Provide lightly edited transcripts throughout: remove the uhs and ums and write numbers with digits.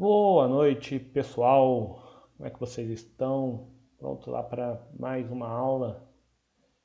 Boa noite, pessoal. Como é que vocês estão? Pronto lá para mais uma aula?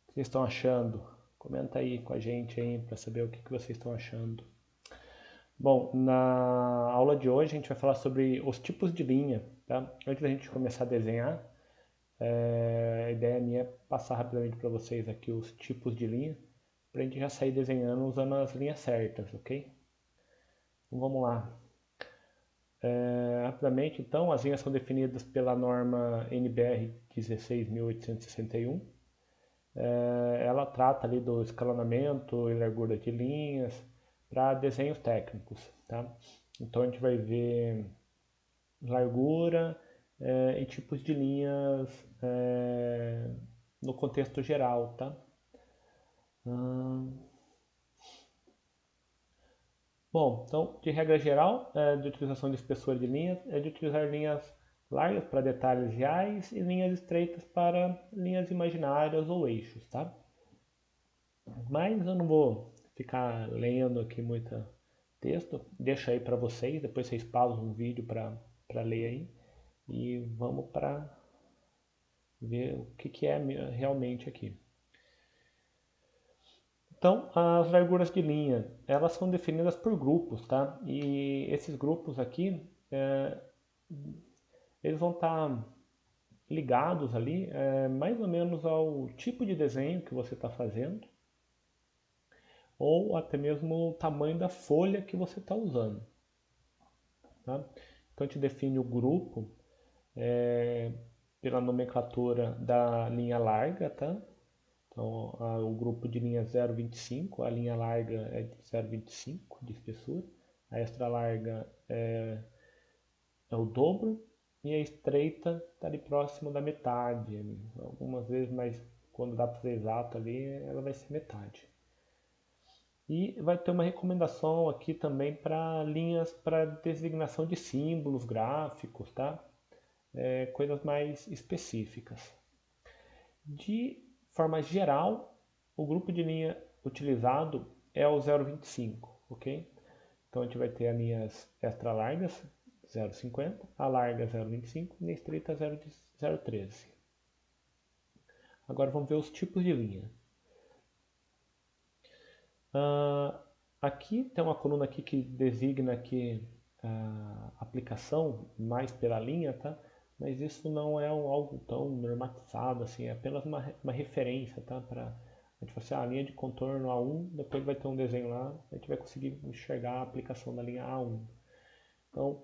O que vocês estão achando? Comenta aí com a gente aí para saber o que vocês estão achando. Bom, na aula de hoje a gente vai falar sobre os tipos de linha, tá? Antes da gente começar a desenhar, a ideia minha é passar rapidamente para vocês aqui os tipos de linha, para a gente já sair desenhando usando as linhas certas, ok? Então vamos lá. Rapidamente, então, as linhas são definidas pela norma NBR 16.861. Ela trata ali do escalonamento e largura de linhas para desenhos técnicos, tá? Então a gente vai ver largura e tipos de linhas no contexto geral, tá? Bom, então, de regra geral, de utilização de espessura de linhas, é de utilizar linhas largas para detalhes reais e linhas estreitas para linhas imaginárias ou eixos, tá? Mas eu não vou ficar lendo aqui muito texto, deixa aí para vocês, depois vocês pausam o vídeo para ler aí e vamos para ver o que é realmente aqui. Então, as larguras de linha, elas são definidas por grupos, tá? E esses grupos aqui, eles vão estar ligados ali mais ou menos ao tipo de desenho que você está fazendo ou até mesmo o tamanho da folha que você está usando. Tá? Então a gente define o grupo pela nomenclatura da linha larga, tá? Então o grupo de linha 0,25, a linha larga é de 0,25 de espessura, a extra larga é o dobro e a estreita está ali próximo da metade. Algumas vezes, mas quando dá para ser exato ali, ela vai ser metade. E vai ter uma recomendação aqui também para linhas para designação de símbolos gráficos, tá? Coisas mais específicas. De forma geral, o grupo de linha utilizado é o 0,25, ok? Então a gente vai ter as linhas extra largas 0,50, a larga 0,25 e a estreita 0,13. Agora vamos ver os tipos de linha. Aqui tem uma coluna aqui que designa aqui a aplicação mais pela linha, tá? Mas isso não é algo tão normatizado assim, é apenas uma referência, tá? Para a gente falar assim, a linha de contorno A1, depois vai ter um desenho lá, a gente vai conseguir enxergar a aplicação da linha A1. Então,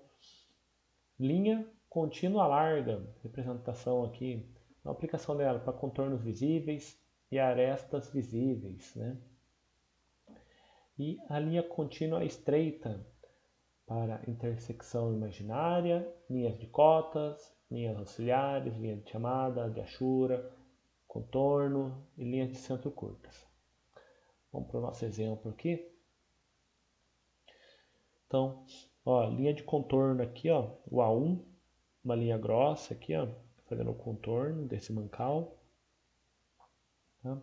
linha contínua larga, representação aqui, a aplicação dela para contornos visíveis e arestas visíveis, né? E a linha contínua estreita para intersecção imaginária, linhas de cotas, linhas auxiliares, linha de chamada, de achura, contorno e linhas de centro curtas. Vamos para o nosso exemplo aqui. Então, ó, linha de contorno aqui, ó, o A1, uma linha grossa aqui, ó, fazendo o contorno desse mancal. Tá?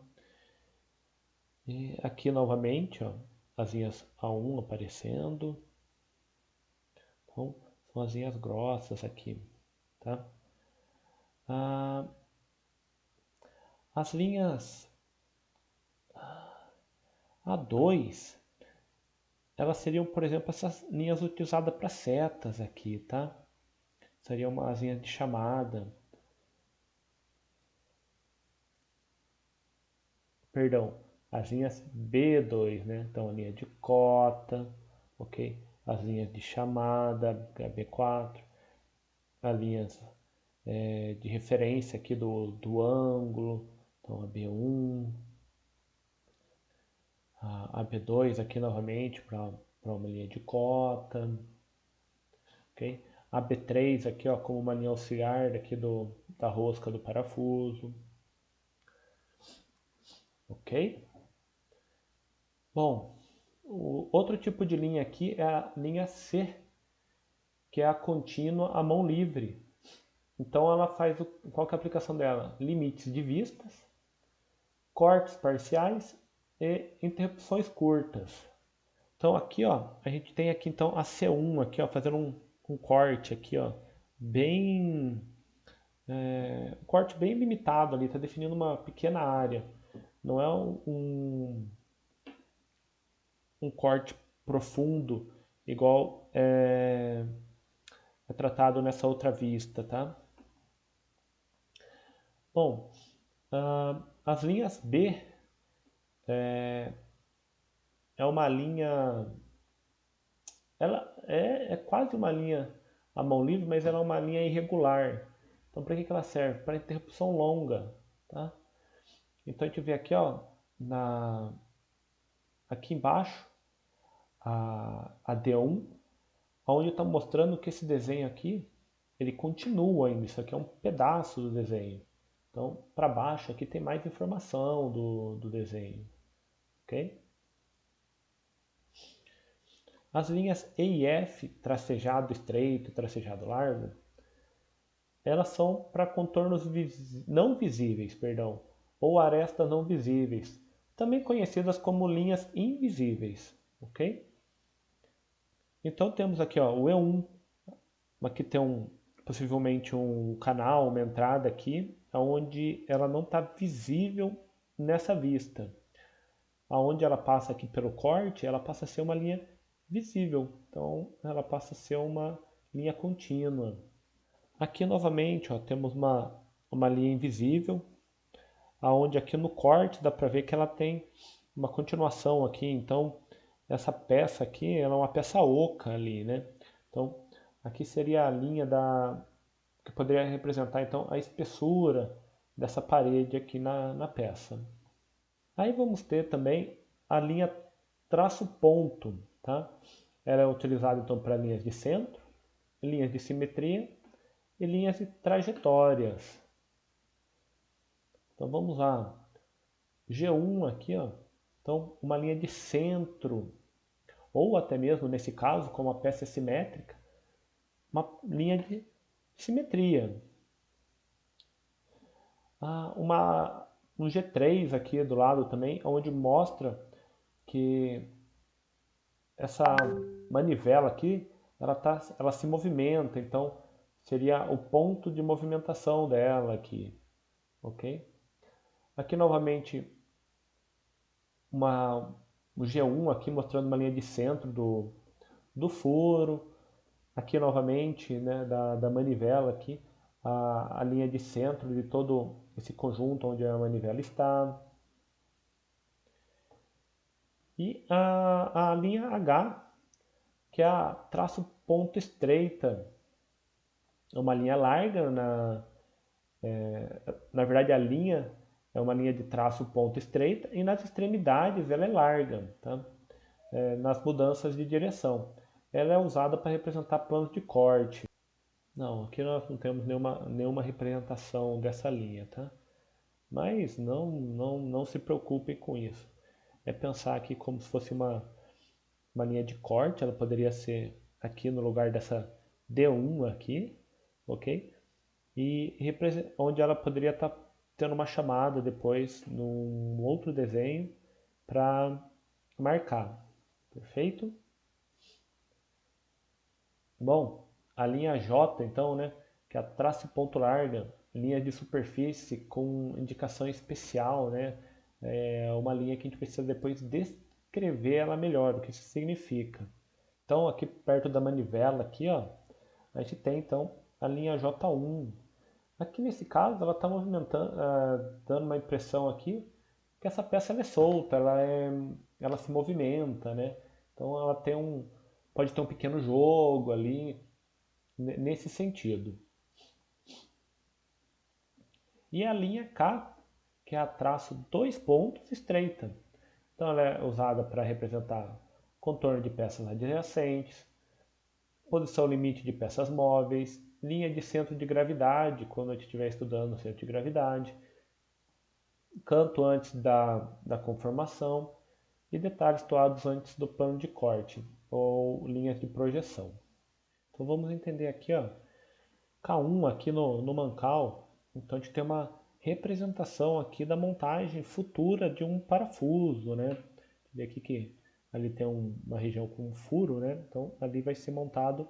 E aqui novamente, ó, as linhas A1 aparecendo. Então, são as linhas grossas aqui, tá? As linhas A2, elas seriam, por exemplo, essas linhas utilizadas para setas aqui, tá? Seriam umas linhas de chamada. Perdão, as linhas B2, né? Então, a linha de cota, ok? As linhas de chamada, B4, as linhas de referência aqui do ângulo, então a B1, a B2 aqui novamente para uma linha de cota, ok? A B3 aqui ó, como uma linha auxiliar daqui da rosca do parafuso, ok? Bom, o outro tipo de linha aqui é a linha C, que é a contínua à mão livre. Então ela faz qual que é a aplicação dela? Limites de vistas, cortes parciais e interrupções curtas. Então aqui ó, a gente tem aqui então a C1 aqui ó, fazendo um corte aqui, ó, bem, um corte bem limitado ali, está definindo uma pequena área. Não é um corte profundo, igual é tratado nessa outra vista, tá? Bom, as linhas B é uma linha, ela é quase uma linha à mão livre, mas ela é uma linha irregular. Então, para que ela serve? Para interrupção longa, tá? Então, a gente vê aqui, ó, aqui embaixo, a D1, onde está mostrando que esse desenho aqui, ele continua ainda. Isso aqui é um pedaço do desenho. Então, para baixo aqui tem mais informação do desenho, ok? As linhas E e F, tracejado estreito e tracejado largo, elas são para contornos não visíveis, perdão, ou arestas não visíveis, também conhecidas como linhas invisíveis, ok? Então temos aqui, ó, o E1, aqui tem possivelmente um canal, uma entrada aqui, onde ela não está visível nessa vista. Aonde ela passa aqui pelo corte, ela passa a ser uma linha visível. Então ela passa a ser uma linha contínua. Aqui novamente, ó, temos uma linha invisível, aonde aqui no corte dá para ver que ela tem uma continuação aqui. Então essa peça aqui, ela é uma peça oca ali, né? Então aqui seria a linha que poderia representar então a espessura dessa parede aqui na peça. Aí vamos ter também a linha traço ponto, tá? Ela é utilizada então para linhas de centro, linhas de simetria e linhas de trajetórias. Então vamos lá. G1 aqui, ó. Então uma linha de centro, ou até mesmo nesse caso, como a peça é simétrica, uma linha de simetria. Um G3 aqui do lado também, onde mostra que essa manivela aqui, ela se movimenta, então seria o ponto de movimentação dela aqui, ok? Aqui novamente o G1 aqui mostrando uma linha de centro do furo, aqui novamente, né, da manivela aqui, a linha de centro de todo esse conjunto onde a manivela está. E a linha H, que é a traço ponto estreita, é uma linha larga, na verdade a linha é uma linha de traço ponto estreita e nas extremidades ela é larga, tá? Nas mudanças de direção. Ela é usada para representar planos de corte. Não, aqui nós não temos nenhuma representação dessa linha, tá? Mas não se preocupem com isso. É pensar aqui como se fosse uma linha de corte, ela poderia ser aqui no lugar dessa D1 aqui, ok? E onde ela poderia estar tendo uma chamada depois num outro desenho para marcar, perfeito? Bom, a linha J então, né, que é a traço ponto larga, linha de superfície com indicação especial, né, é uma linha que a gente precisa depois descrever ela melhor, o que isso significa. Então aqui perto da manivela aqui, ó, a gente tem então a linha J1. Aqui nesse caso ela está movimentando, dando uma impressão aqui que essa peça ela é solta, ela se movimenta, né? Então ela pode ter um pequeno jogo ali nesse sentido. E a linha K, que é a traço dois pontos estreita. Então ela é usada para representar contorno de peças adjacentes, posição limite de peças móveis, linha de centro de gravidade, quando a gente estiver estudando o centro de gravidade, canto antes da conformação e detalhes situados antes do plano de corte ou linhas de projeção. Então vamos entender aqui, ó, K1 aqui no mancal, então a gente tem uma representação aqui da montagem futura de um parafuso, né? Vê aqui que ali tem uma região com um furo, né? Então ali vai ser montado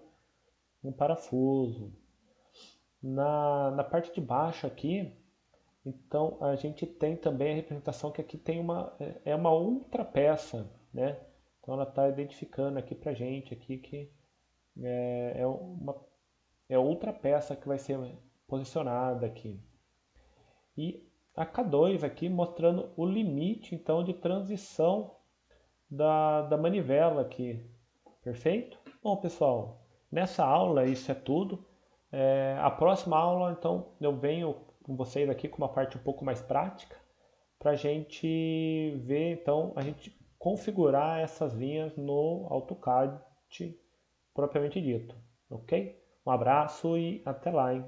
um parafuso. Na parte de baixo aqui, então a gente tem também a representação que aqui tem uma outra peça, né? Então ela está identificando aqui para gente aqui que é outra peça que vai ser posicionada aqui. E a K2 aqui mostrando o limite então de transição da manivela aqui. Perfeito? Bom, pessoal, nessa aula isso é tudo. A próxima aula, então, eu venho com vocês aqui com uma parte um pouco mais prática para a gente ver, então, a gente configurar essas linhas no AutoCAD propriamente dito. Ok? Um abraço e até lá, hein?